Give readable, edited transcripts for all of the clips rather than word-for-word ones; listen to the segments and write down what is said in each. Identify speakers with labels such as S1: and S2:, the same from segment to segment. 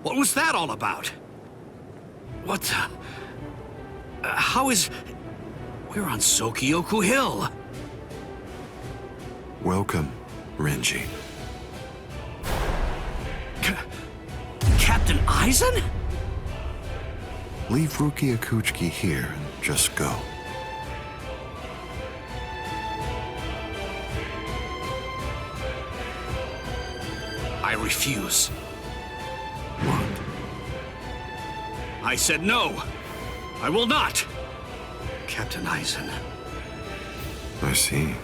S1: What was that all about? What the... how is... We're on Sokyoku Hill.
S2: Welcome, Renji.
S1: Captain Aizen?
S2: Leave Rukia Kuchiki here and just go.
S1: I refuse.
S2: What?
S1: I said no. I will not. Captain Aizen.
S2: I see.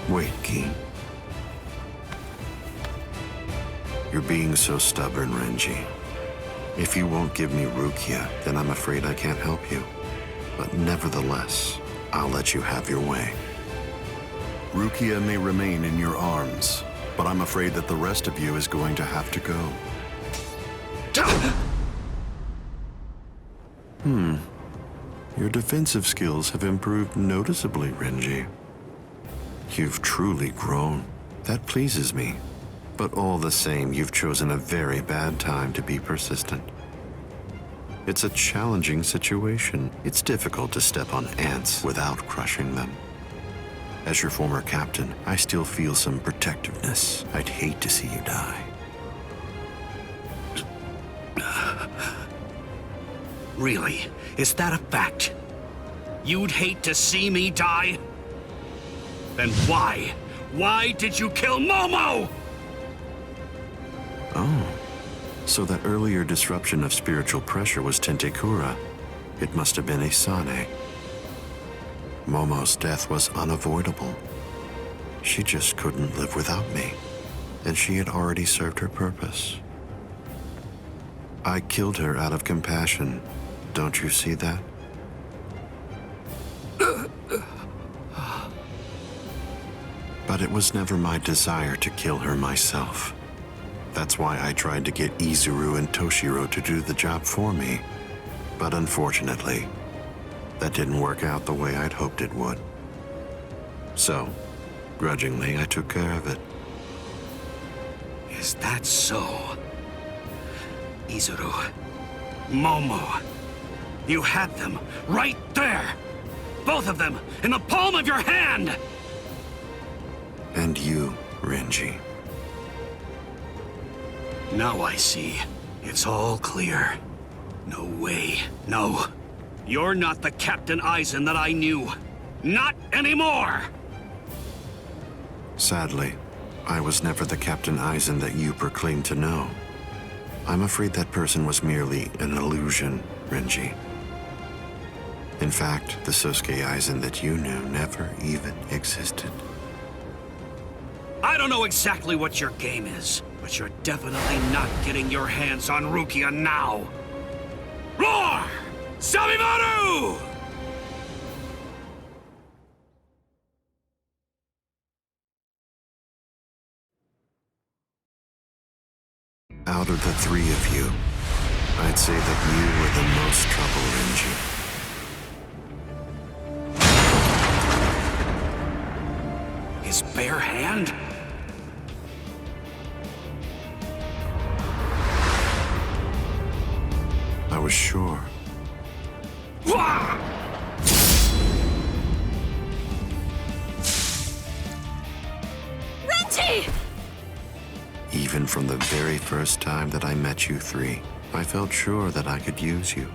S2: Wait, Keen. You're being so stubborn, Renji. If you won't give me Rukia, then I'm afraid I can't help you. But nevertheless, I'll let you have your way. Rukia may remain in your arms, but I'm afraid that the rest of you is going to have to go. Your defensive skills have improved noticeably, Renji. You've truly grown. That pleases me. But all the same, you've chosen a very bad time to be persistent. It's a challenging situation. It's difficult to step on ants without crushing them. As your former captain, I still feel some protectiveness. I'd hate to see you die.
S1: Really? Is that a fact? You'd hate to see me die? Then why? Why did you kill Momo?
S2: Oh, so that earlier disruption of spiritual pressure was Tentekura. It must have been Isane. Momo's death was unavoidable. She just couldn't live without me, and she had already served her purpose. I killed her out of compassion. Don't you see that? But it was never my desire to kill her myself. That's why I tried to get Izuru and Toshiro to do the job for me. But unfortunately, that didn't work out the way I'd hoped it would. So, grudgingly, I took care of it.
S1: Is that so? Izuru, Momo, you had them right there! Both of them in the palm of your hand!
S2: And you, Renji.
S1: Now I see. It's all clear. No way. No. You're not the Captain Aizen that I knew. Not anymore!
S2: Sadly, I was never the Captain Aizen that you proclaimed to know. I'm afraid that person was merely an illusion, Renji. In fact, the Sosuke Aizen that you knew never even existed.
S1: I don't know exactly what your game is, but you're definitely not getting your hands on Rukia now. Roar! Sabimaru!
S2: Out of the three of you, I'd say that you were the most trouble, Renji.
S1: His bare hand?
S2: I was sure.
S3: Renji!
S2: Even from the very first time that I met you three, I felt sure that I could use you.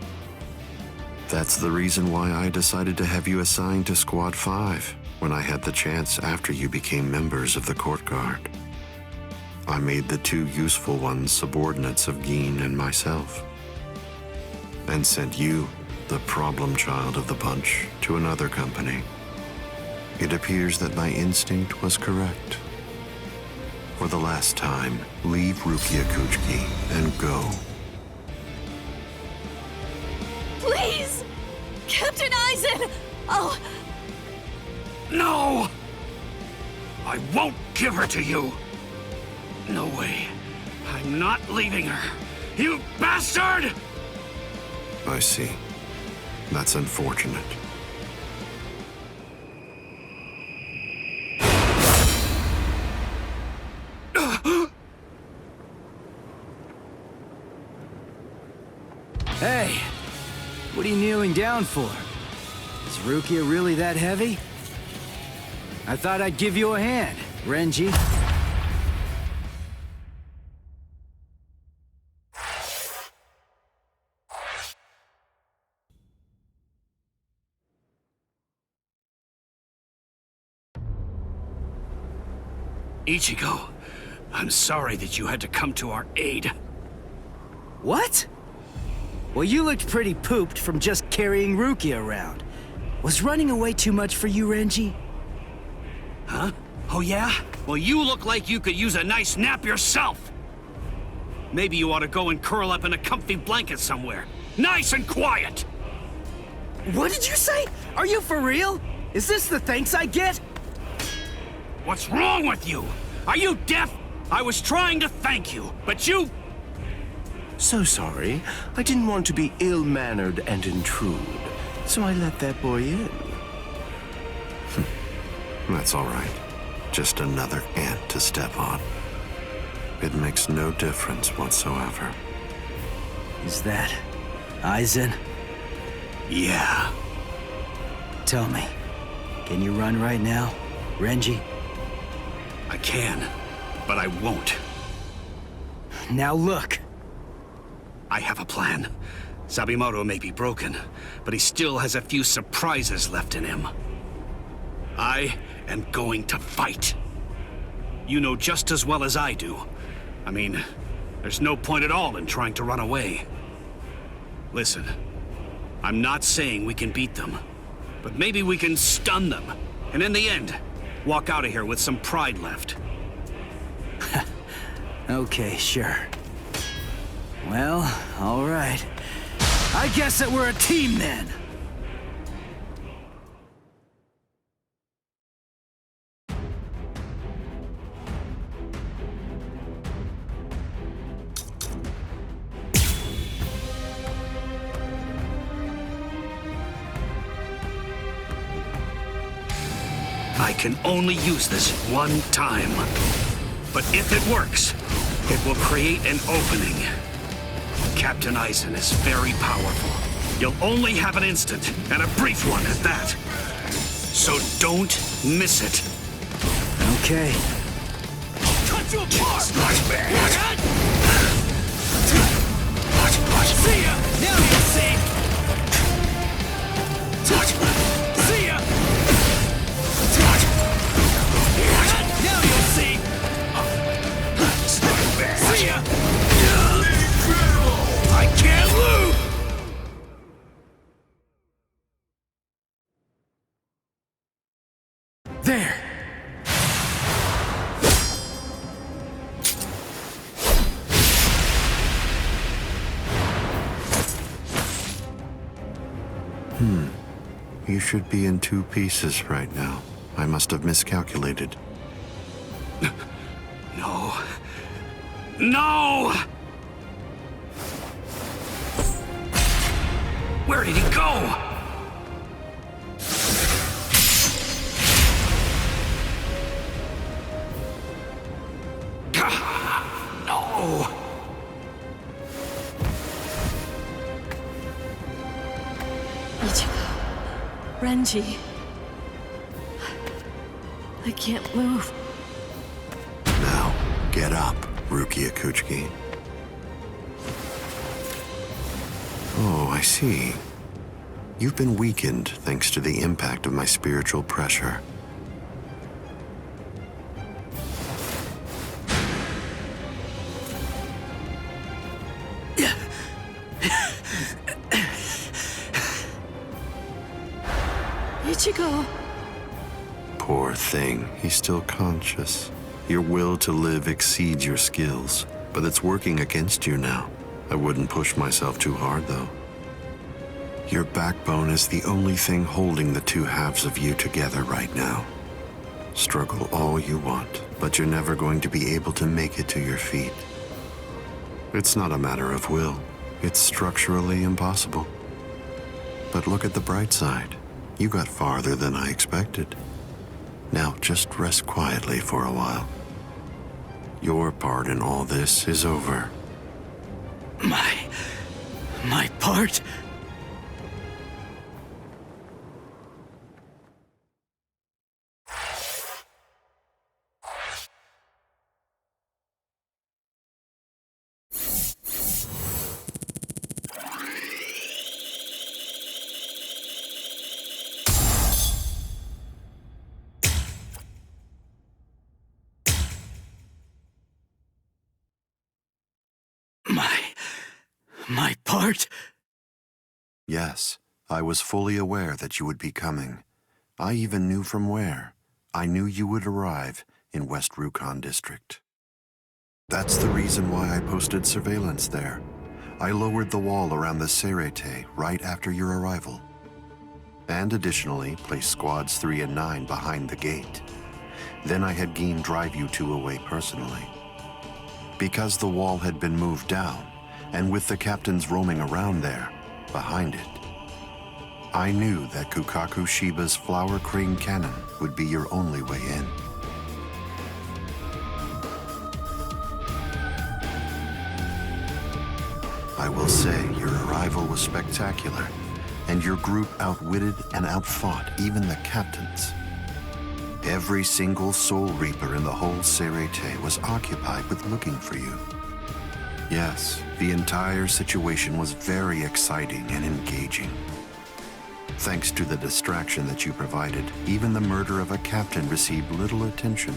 S2: That's the reason why I decided to have you assigned to Squad 5 when I had the chance after you became members of the Court Guard. I made the two useful ones subordinates of Gin and myself, and sent you, the problem child of the bunch, to another company. It appears that my instinct was correct. For the last time, leave Rukia Kuchiki and go.
S3: Please! Captain Aizen! Oh,
S1: No! I won't give her to you! No way. I'm not leaving her. You bastard!
S2: I see. That's unfortunate.
S4: What are you kneeling down for? Is Rukia really that heavy? I thought I'd give you a hand, Renji.
S1: Ichigo, I'm sorry that you had to come to our aid.
S4: What? Well, you looked pretty pooped from just carrying Rukia around. Was running away too much for you, Renji?
S1: Huh? Oh yeah? Well, you look like you could use a nice nap yourself! Maybe you ought to go and curl up in a comfy blanket somewhere. Nice and quiet!
S4: What did you say? Are you for real? Is this the thanks I get?
S1: What's wrong with you? Are you deaf? I was trying to thank you, but you...
S5: So sorry. I didn't want to be ill-mannered and intrude, so I let that boy in.
S2: That's all right. Just another ant to step on. It makes no difference whatsoever.
S4: Is that Aizen?
S1: Yeah.
S4: Tell me, can you run right now, Renji?
S1: I can, but I won't.
S4: Now look.
S1: I have a plan. Sabimoto may be broken, but he still has a few surprises left in him. I am going to fight. You know just as well as I do. I mean, there's no point at all in trying to run away. Listen, I'm not saying we can beat them, but maybe we can stun them, and in the end, walk out of here with some pride left.
S4: Okay, sure. Well, all right. I guess that we're a team then.
S1: I can only use this one time. But if it works, it will create an opening. Captain Aizen is very powerful. You'll only have an instant, and a brief one at that. So don't miss it.
S4: Okay.
S1: Cut you apart!
S4: See ya! Now you'll see! See ya! Now you'll see! See ya!
S1: I can't lose!
S4: There!
S2: You should be in two pieces right now. I must have miscalculated.
S1: No. No! Where did he go? No!
S3: Ichigo. Renji. I can't move.
S2: Now, get up, Rukia Kuchiki. Oh, I see. You've been weakened thanks to the impact of my spiritual pressure.
S3: Ichigo.
S2: Poor thing, he's still conscious. Your will to live exceeds your skills, but it's working against you now. I wouldn't push myself too hard, though. Your backbone is the only thing holding the two halves of you together right now. Struggle all you want, but you're never going to be able to make it to your feet. It's not a matter of will. It's structurally impossible. But look at the bright side. You got farther than I expected. Now just rest quietly for a while. Your part in all this is over.
S4: My part? Report?
S2: Yes, I was fully aware that you would be coming. I even knew from where. I knew you would arrive in West Rukon District. That's the reason why I posted surveillance there. I lowered the wall around the Serete right after your arrival. And additionally, placed squads 3 and 9 behind the gate. Then I had Gin drive you two away personally. Because the wall had been moved down, and with the captains roaming around there, behind it, I knew that Kukaku Shiba's Flower Crane Cannon would be your only way in. I will say your arrival was spectacular, and your group outwitted and outfought even the captains. Every single Soul Reaper in the whole Serete was occupied with looking for you. Yes, the entire situation was very exciting and engaging. Thanks to the distraction that you provided, even the murder of a captain received little attention.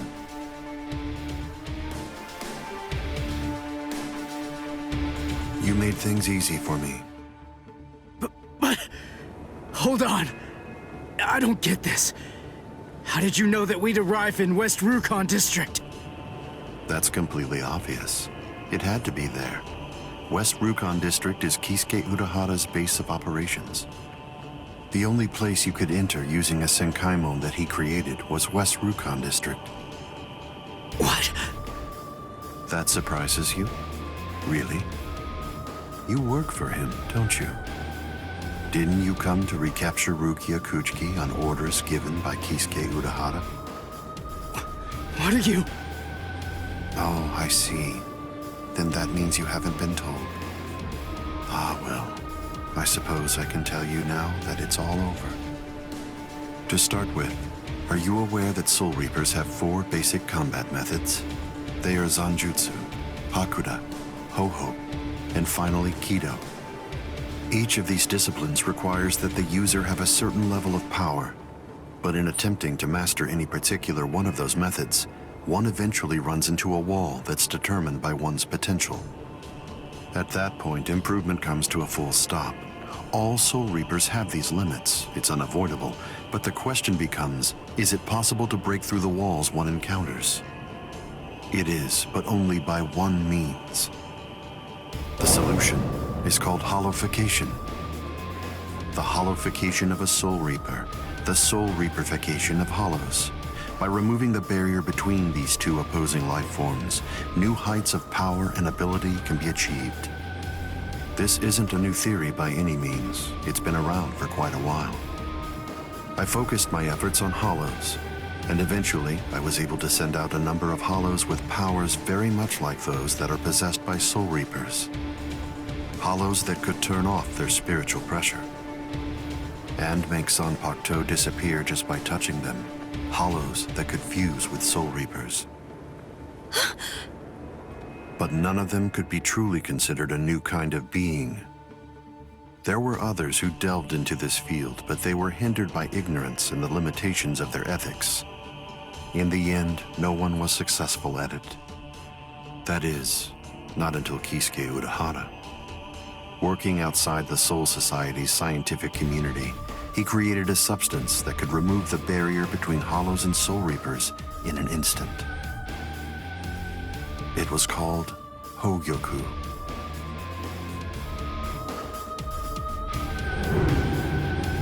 S2: You made things easy for me.
S4: But hold on. I don't get this. How did you know that we'd arrive in West Rukon District?
S2: That's completely obvious. It had to be there. West Rukon District is Kisuke Urahara's base of operations. The only place you could enter using a Senkaimon that he created was West Rukon District.
S4: What?
S2: That surprises you? Really? You work for him, don't you? Didn't you come to recapture Rukia Kuchiki on orders given by Kisuke Urahara?
S4: What are you...
S2: Oh, I see. Then that means you haven't been told. Ah, well. I suppose I can tell you now that it's all over. To start with, are you aware that Soul Reapers have 4 basic combat methods? They are Zanjutsu, Hakuda, Ho-Ho, and finally Kido. Each of these disciplines requires that the user have a certain level of power, but in attempting to master any particular one of those methods, one eventually runs into a wall that's determined by one's potential. At that point, improvement comes to a full stop. All Soul Reapers have these limits. It's unavoidable, but the question becomes, is it possible to break through the walls one encounters? It is, but only by one means. The solution is called hollowification. The hollowification of a Soul Reaper, the Soul Reaperification of hollows. By removing the barrier between these two opposing life forms, new heights of power and ability can be achieved. This isn't a new theory by any means. It's been around for quite a while. I focused my efforts on hollows, and eventually I was able to send out a number of hollows with powers very much like those that are possessed by Soul Reapers. Hollows that could turn off their spiritual pressure and make Zanpakuto disappear just by touching them. Hollows that could fuse with Soul Reapers. But none of them could be truly considered a new kind of being. There were others who delved into this field, but they were hindered by ignorance and the limitations of their ethics. In the end, no one was successful at it. That is, not until Kisuke Urahara. Working outside the Soul Society's scientific community, he created a substance that could remove the barrier between hollows and Soul Reapers in an instant. It was called Hogyoku.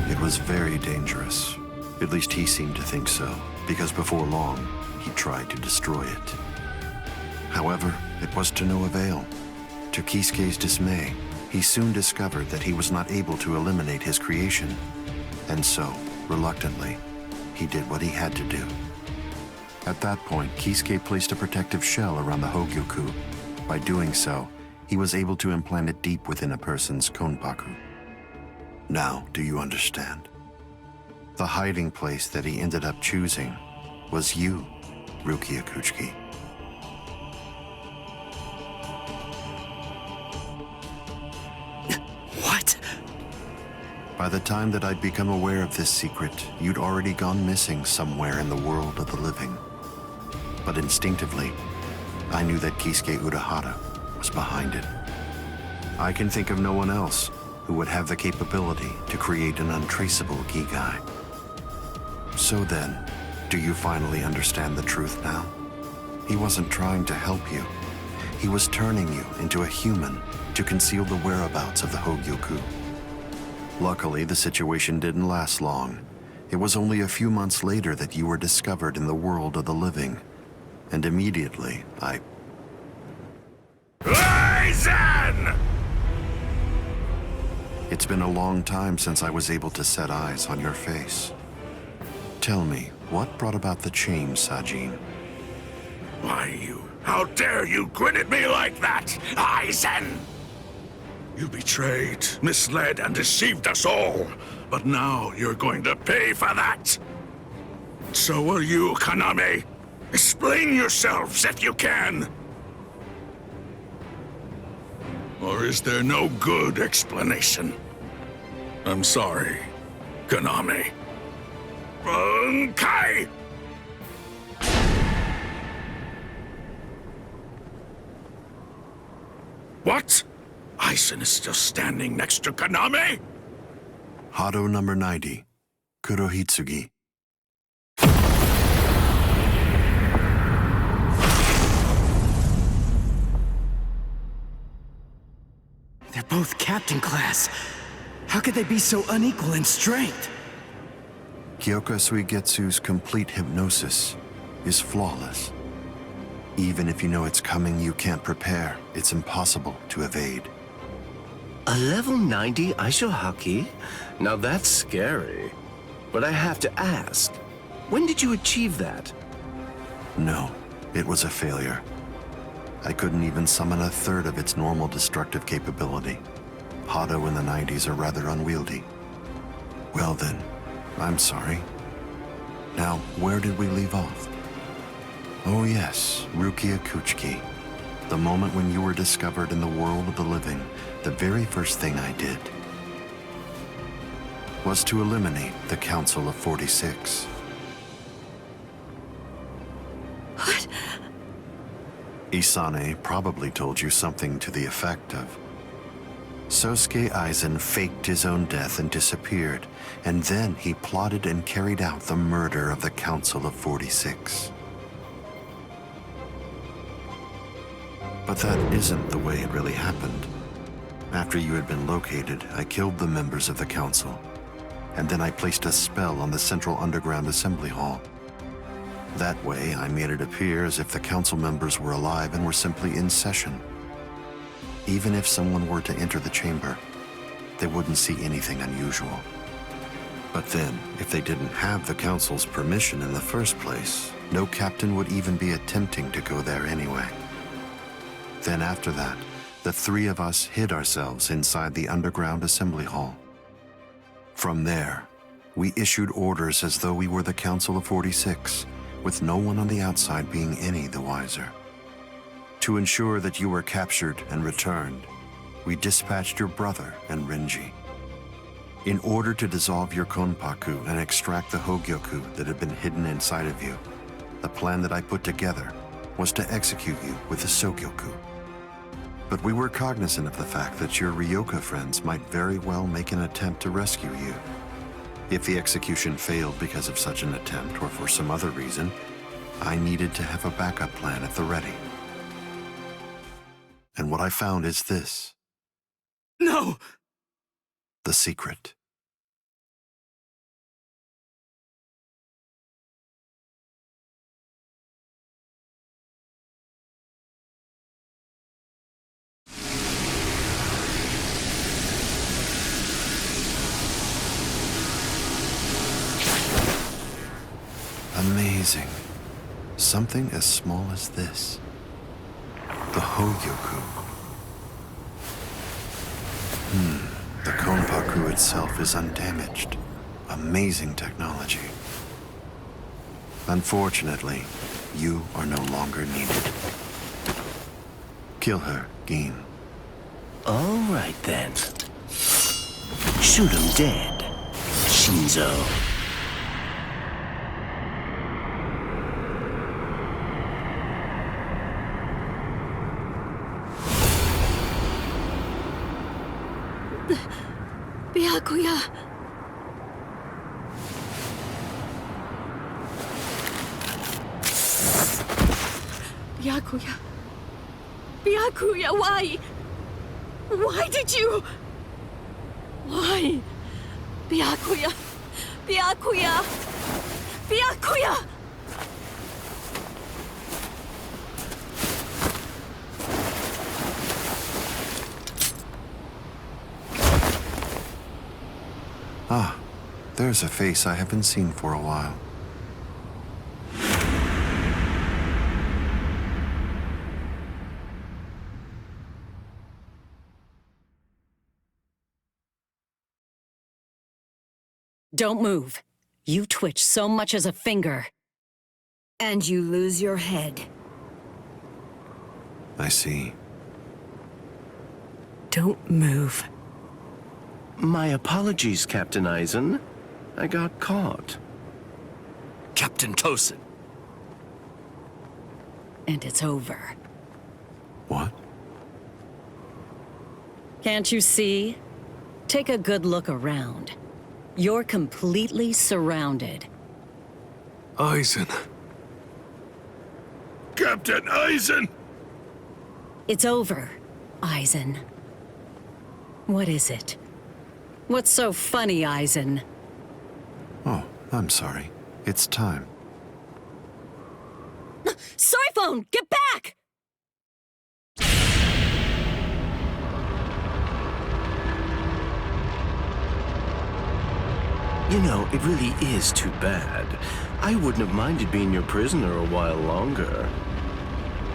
S2: It was very dangerous. At least he seemed to think so, because before long, he tried to destroy it. However, it was to no avail. To Kisuke's dismay, he soon discovered that he was not able to eliminate his creation. And so, reluctantly, he did what he had to do. At that point, Kisuke placed a protective shell around the Hogyoku. By doing so, he was able to implant it deep within a person's konpaku. Now, do you understand? The hiding place that he ended up choosing was you, Rukia Kuchiki.
S4: What?
S2: By the time that I'd become aware of this secret, you'd already gone missing somewhere in the world of the living. But instinctively, I knew that Kisuke Urahara was behind it. I can think of no one else who would have the capability to create an untraceable Gigai. So then, do you finally understand the truth now? He wasn't trying to help you. He was turning you into a human to conceal the whereabouts of the Hogyoku. Luckily, the situation didn't last long. It was only a few months later that you were discovered in the world of the living. And immediately,
S1: Aizen!
S2: It's been a long time since I was able to set eyes on your face. Tell me, what brought about the change, Sajin?
S1: How dare you grin at me like that, Aizen? You betrayed, misled, and deceived us all. But now you're going to pay for that. So will you, Kaname. Explain yourselves if you can. Or is there no good explanation? I'm sorry, Kaname. Kai! What? Aizen is still standing next to Kaname?
S2: Hado number 90, Kurohitsugi.
S4: They're both captain class. How could they be so unequal in strength?
S2: Kyoka Suigetsu's complete hypnosis is flawless. Even if you know it's coming, you can't prepare. It's impossible to evade.
S5: A level 90 Aisho Haki? Now that's scary. But I have to ask, when did you achieve that?
S2: No, it was a failure. I couldn't even summon a third of its normal destructive capability. Hado in the 90s are rather unwieldy. Well then, I'm sorry. Now, where did we leave off? Oh yes, Rukia Kuchiki. The moment when you were discovered in the world of the living, the very first thing I did was to eliminate the Council of 46.
S3: What?
S2: Isane probably told you something to the effect of, Sosuke Aizen faked his own death and disappeared, and then he plotted and carried out the murder of the Council of 46. But that isn't the way it really happened. After you had been located, I killed the members of the council, and then I placed a spell on the central underground assembly hall. That way, I made it appear as if the council members were alive and were simply in session. Even if someone were to enter the chamber, they wouldn't see anything unusual. But then, if they didn't have the council's permission in the first place, no captain would even be attempting to go there anyway. Then after that, the three of us hid ourselves inside the underground assembly hall. From there, we issued orders as though we were the Council of 46, with no one on the outside being any the wiser. To ensure that you were captured and returned, we dispatched your brother and Renji. In order to dissolve your Konpaku and extract the Hogyoku that had been hidden inside of you, the plan that I put together was to execute you with the Sogyoku. But we were cognizant of the fact that your Ryoka friends might very well make an attempt to rescue you. If the execution failed because of such an attempt or for some other reason, I needed to have a backup plan at the ready. And what I found is this.
S4: No!
S2: The secret. Amazing. Something as small as this. The Hogyoku. The Konpaku itself is undamaged. Amazing technology. Unfortunately, you are no longer needed. Kill her, Gin.
S5: All right then. Shoot him dead, Shinzo.
S3: Byakuya! Byakuya! Byakuya, why? Why did you? Why? Byakuya! Byakuya! Byakuya!
S2: Ah, there's a face I haven't seen for a while.
S6: Don't move. You twitch so much as a finger.
S3: And you lose your head.
S2: I see.
S3: Don't move.
S5: My apologies, Captain Aizen. I got caught.
S1: Captain Tosin.
S6: And it's over.
S2: What?
S6: Can't you see? Take a good look around. You're completely surrounded.
S1: Aizen. Captain Aizen!
S6: It's over, Aizen. What is it? What's so funny, Aizen?
S2: Oh, I'm sorry. It's time.
S6: Soifone, get back!
S5: You know, it really is too bad. I wouldn't have minded being your prisoner a while longer.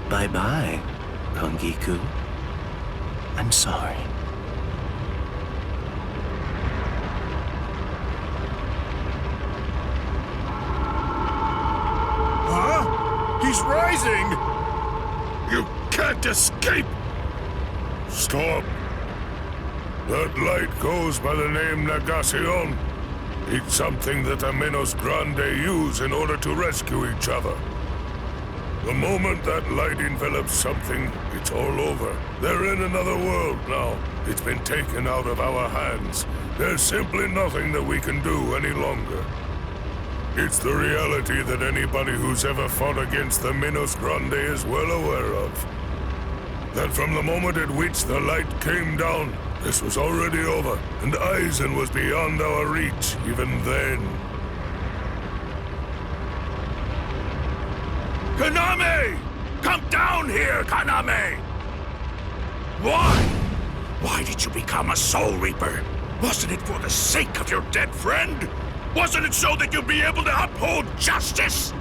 S5: Bye-bye, Kongiku. I'm sorry.
S7: Huh? He's rising! You can't escape! Stop! That light goes by the name Negacion. It's something that the Menos Grande use in order to rescue each other. The moment that light envelops something, it's all over. They're in another world now. It's been taken out of our hands. There's simply nothing that we can do any longer. It's the reality that anybody who's ever fought against the Menos Grande is well aware of. That from the moment at which the light came down, this was already over, and Aizen was beyond our reach even then. Kaname! Come down here, Kaname! Why? Why did you become a Soul Reaper? Wasn't it for the sake of your dead friend? Wasn't it so that you'd be able to uphold justice?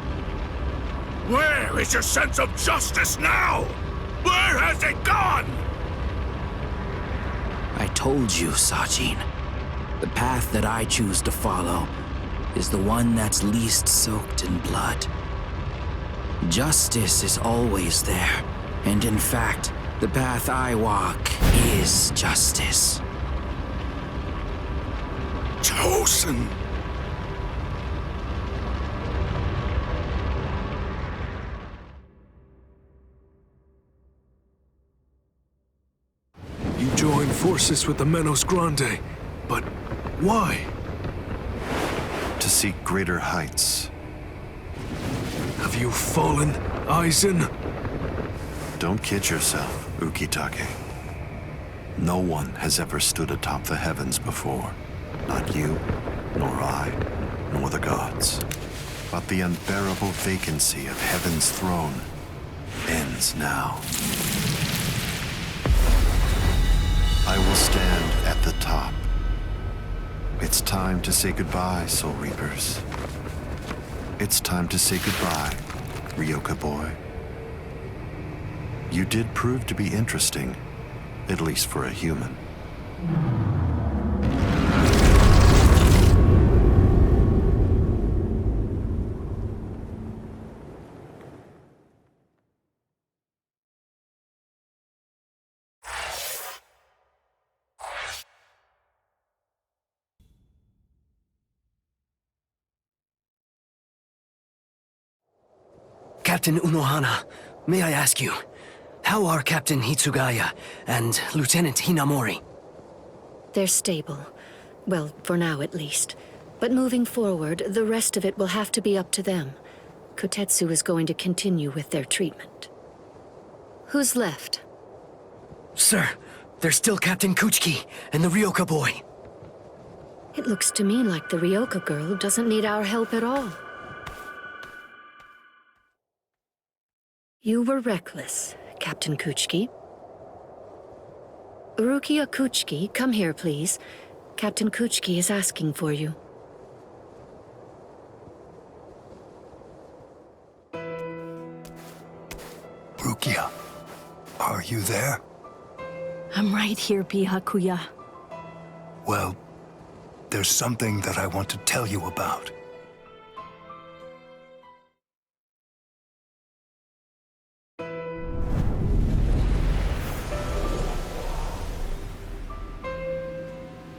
S7: Where is your sense of justice now? Where has it gone?
S8: I told you, Sajin. The path that I choose to follow is the one that's least soaked in blood. Justice is always there, and in fact, the path I walk is justice.
S7: Tosin!
S9: You joined forces with the Menos Grande, but why?
S2: To seek greater heights.
S9: Have you fallen, Aizen?
S2: Don't kid yourself, Ukitake. No one has ever stood atop the heavens before. Not you, nor I, nor the gods. But the unbearable vacancy of heaven's throne ends now. I will stand at the top. It's time to say goodbye, Soul Reapers. It's time to say goodbye, Ryoka boy. You did prove to be interesting, at least for a human.
S8: Captain Unohana, may I ask you, how are Captain Hitsugaya and Lieutenant Hinamori?
S3: They're stable. Well, for now at least. But moving forward, the rest of it will have to be up to them. Kotetsu is going to continue with their treatment. Who's left?
S4: Sir, there's still Captain Kuchiki and the Ryoka boy.
S3: It looks to me like the Ryoka girl doesn't need our help at all. You were reckless, Captain Kuchiki. Rukia Kuchiki, come here, please. Captain Kuchiki is asking for you.
S10: Rukia, are you there?
S3: I'm right here, Byakuya.
S10: Well, there's something that I want to tell you about.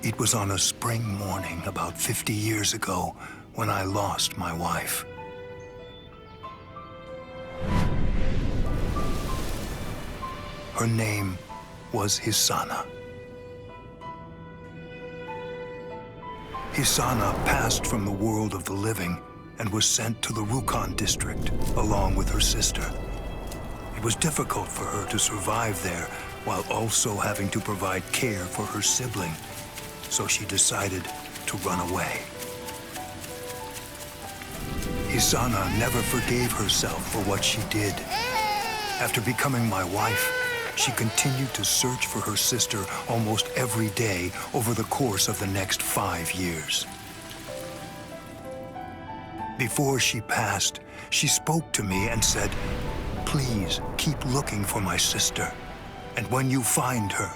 S10: It was on a spring morning about 50 years ago when I lost my wife. Her name was Hisana. Hisana passed from the world of the living and was sent to the Rukon district along with her sister. It was difficult for her to survive there while also having to provide care for her sibling, so she decided to run away. Hisana never forgave herself for what she did. After becoming my wife, she continued to search for her sister almost every day over the course of the next 5 years. Before she passed, she spoke to me and said, "Please keep looking for my sister, and when you find her,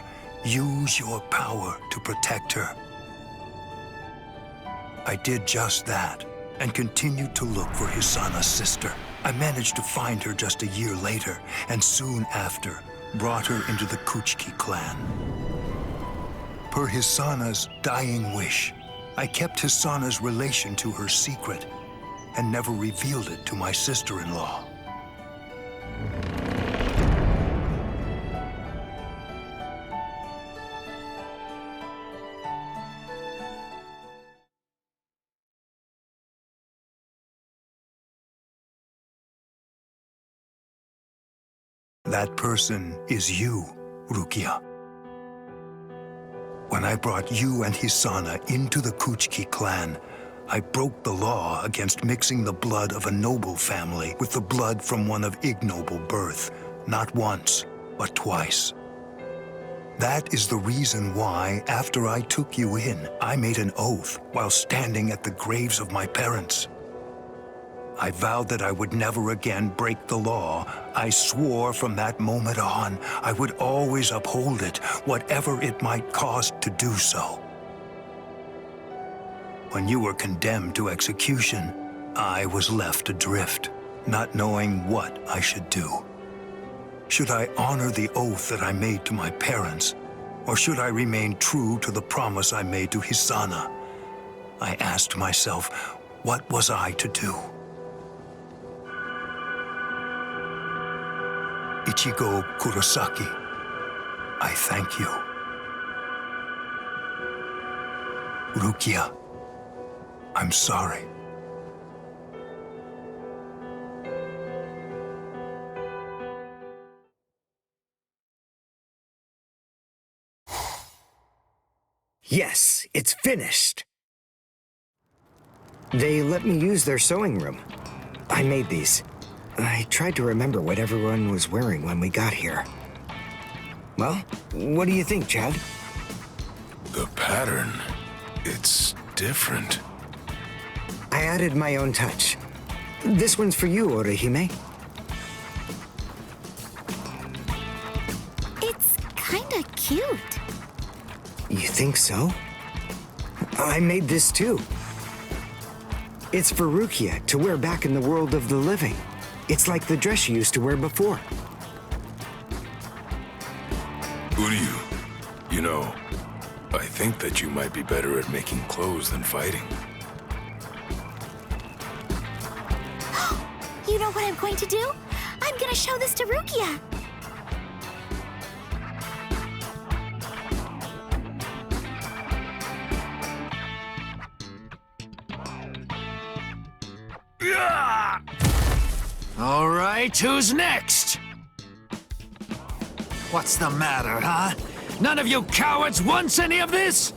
S10: use your power to protect her." I did just that and continued to look for Hisana's sister. I managed to find her just a year later, and soon after, brought her into the Kuchiki clan. Per Hisana's dying wish, I kept Hisana's relation to her secret and never revealed it to my sister-in-law. That person is you, Rukia. When I brought you and Hisana into the Kuchiki clan, I broke the law against mixing the blood of a noble family with the blood from one of ignoble birth, not once, but twice. That is the reason why, after I took you in, I made an oath while standing at the graves of my parents. I vowed that I would never again break the law. I swore from that moment on, I would always uphold it, whatever it might cost to do so. When you were condemned to execution, I was left adrift, not knowing what I should do. Should I honor the oath that I made to my parents, or should I remain true to the promise I made to Hisana? I asked myself, what was I to do? Ichigo Kurosaki, I thank you. Rukia, I'm sorry.
S11: Yes, it's finished. They let me use their sewing room. I made these. I tried to remember what everyone was wearing when we got here. Well, what do you think, Chad?
S7: The pattern, it's different.
S11: I added my own touch. This one's for you, Orihime.
S12: It's kinda cute.
S11: You think so? I made this too. It's for Rukia to wear back in the world of the living. It's like the dress she used to wear before.
S7: Uryu, you know, I think that you might be better at making clothes than fighting.
S12: You know what I'm going to do? I'm gonna show this to Rukia.
S13: All right, who's next? What's the matter, huh? None of you cowards wants any of this?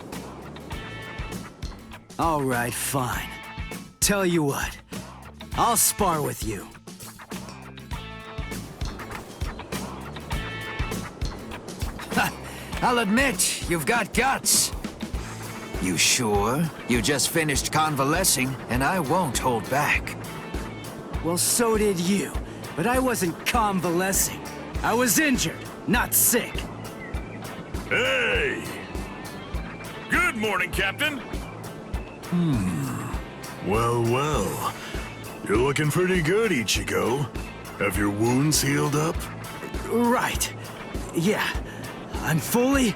S4: All right, fine. Tell you what, I'll spar with you.
S13: I'll admit, you've got guts. You sure? You just finished convalescing, and I won't hold back.
S4: Well, so did you. But I wasn't convalescing. I was injured, not sick.
S7: Hey! Good morning, Captain. Well, well. You're looking pretty good, Ichigo. Have your wounds healed up?
S4: Right. Yeah. I'm fully...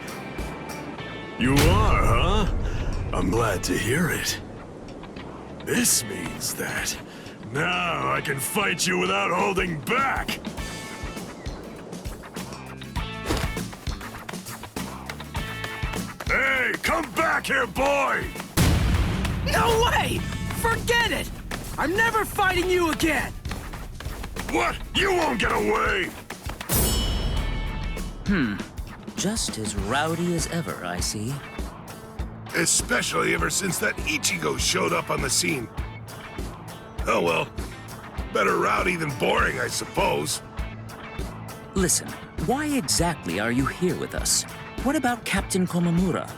S7: You are, huh? I'm glad to hear it. This means that now I can fight you without holding back. Hey, come back here, boy!
S4: No way! Forget it! I'm never fighting you again!
S7: What? You won't get away!
S8: Just as rowdy as ever, I see.
S7: Especially ever since that Ichigo showed up on the scene. Oh well. Better rowdy than boring, I suppose.
S8: Listen, why exactly are you here with us? What about Captain Komamura?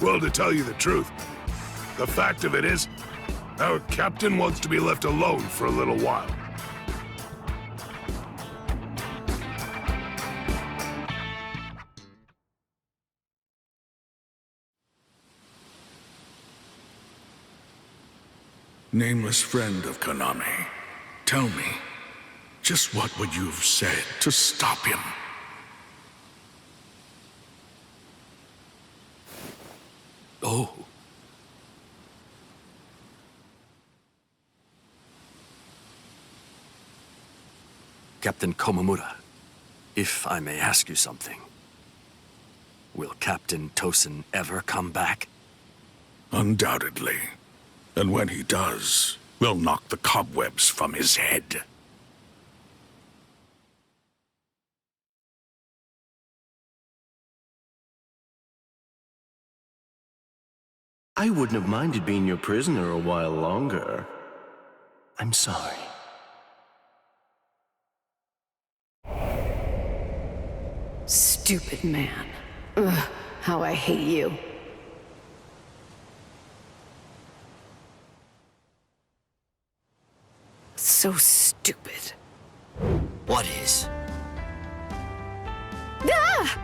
S7: Well, to tell you the truth, the fact of it is, our captain wants to be left alone for a little while.
S9: Nameless friend of Konami, tell me, just what would you have said to stop him? Oh.
S14: Captain Komamura, if I may ask you something. Will Captain Tosen ever come back?
S9: Undoubtedly. And when he does, we'll knock the cobwebs from his head.
S5: I wouldn't have minded being your prisoner a while longer. I'm sorry.
S3: Stupid man. Ugh, how I hate you. So stupid.
S13: What is?
S3: Ah!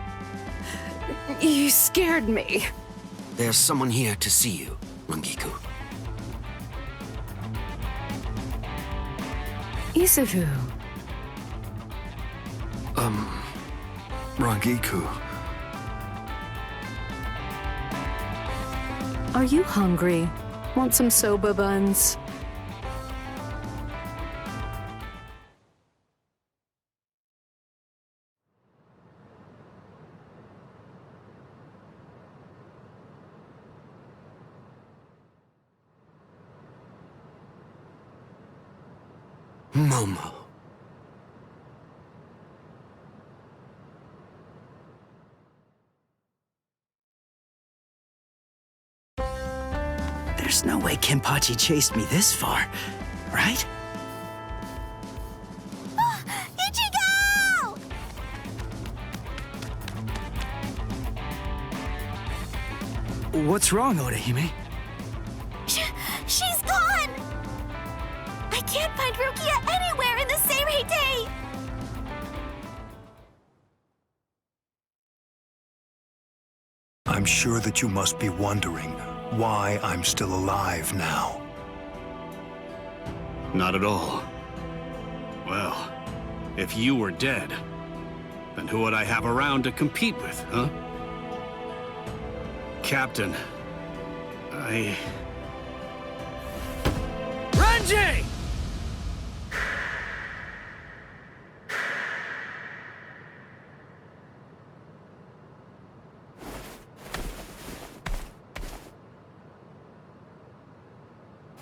S3: You scared me.
S13: There's someone here to see you, Rangiku.
S3: Izuku.
S2: Rangiku.
S3: Are you hungry? Want some soba buns?
S13: Momo.
S4: There's no way Kenpachi chased me this far, right?
S12: Ichigo!
S4: What's wrong, Orihime?
S12: She's gone! I can't find Rukia anywhere in the Seirei.
S10: I'm sure that you must be wondering why I'm still alive now.
S1: Not at all. Well, if you were dead, then who would I have around to compete with, huh? Captain,
S4: Renji!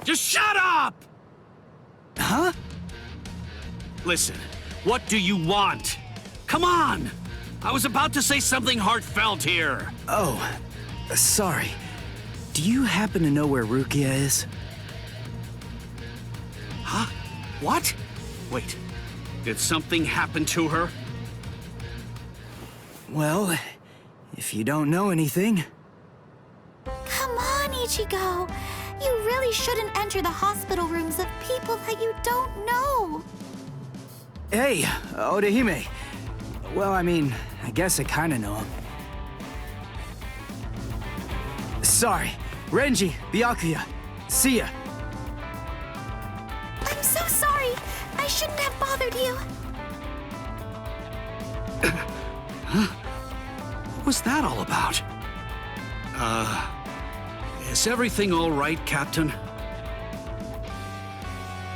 S1: Just shut up! Listen, what do you want? Come on! I was about to say something heartfelt here.
S4: Oh, sorry. Do you happen to know where Rukia is?
S1: Huh? What? Wait, did something happen to her?
S4: Well, if you don't know anything...
S12: Come on, Ichigo! You really shouldn't enter the hospital rooms of people that you don't know!
S4: Hey, Orihime. Well, I mean, I guess I kinda know him. Sorry. Renji, Byakuya. See ya.
S12: I'm so sorry! I shouldn't have bothered you!
S1: Huh? What was that all about? Is everything all right, Captain?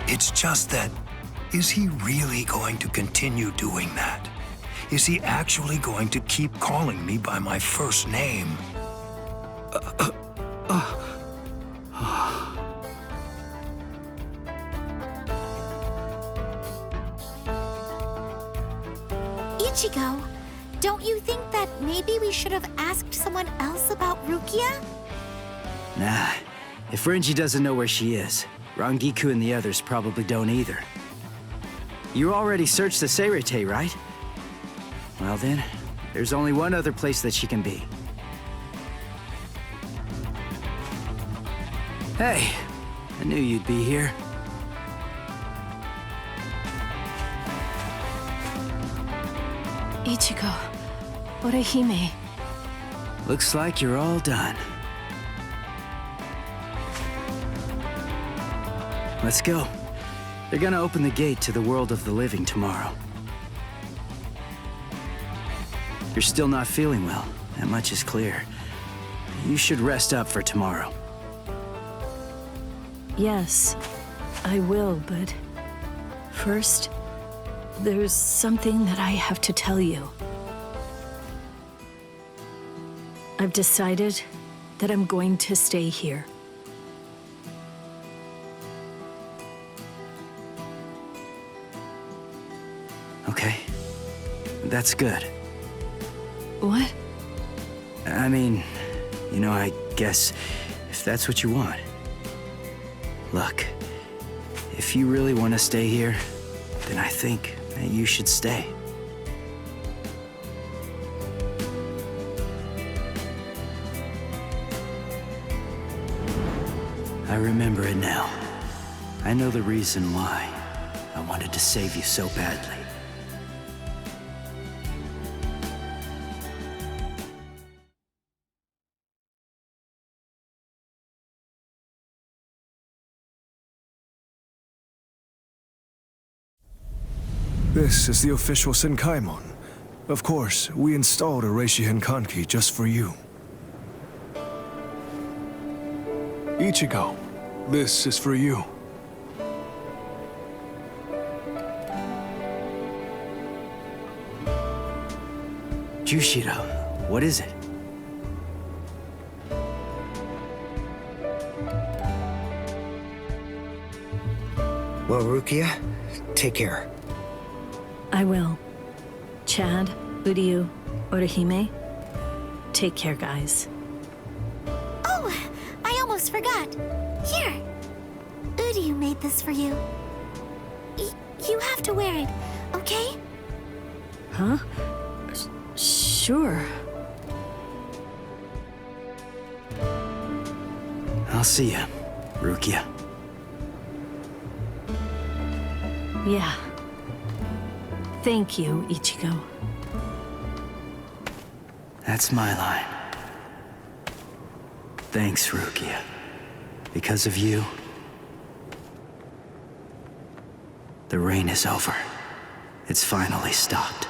S10: It's just that, is he really going to continue doing that? Is he actually going to keep calling me by my first name?
S12: Ichigo, don't you think that maybe we should have asked someone else about Rukia?
S4: Nah, if Renji doesn't know where she is, Rangiku and the others probably don't either. You already searched the Seirete, right? Well then, there's only one other place that she can be. Hey, I knew you'd be here.
S3: Ichigo, Orihime.
S4: Looks like you're all done. Let's go. They're gonna open the gate to the world of the living tomorrow. You're still not feeling well. That much is clear. You should rest up for tomorrow.
S3: Yes, I will, but first, there's something that I have to tell you. I've decided that I'm going to stay here.
S4: Okay. That's good.
S3: What?
S4: I mean, you know, I guess if that's what you want. Look, if you really want to stay here, then I think that you should stay. I remember it now. I know the reason why I wanted to save you so badly.
S15: This is the official Senkaimon. Of course, we installed a Reishihen Kanki just for you. Ichigo, this is for you.
S4: Jushiro, what is it?
S11: Well, Rukia, take care.
S3: I will. Chad, Uryu, Orihime, take care, guys.
S12: Oh, I almost forgot. Here, Uryu made this for you. You have to wear it, okay?
S3: Huh? Sure.
S4: I'll see you, Rukia.
S3: Yeah. Thank you, Ichigo.
S4: That's my line. Thanks, Rukia. Because of you, the rain is over. It's finally stopped.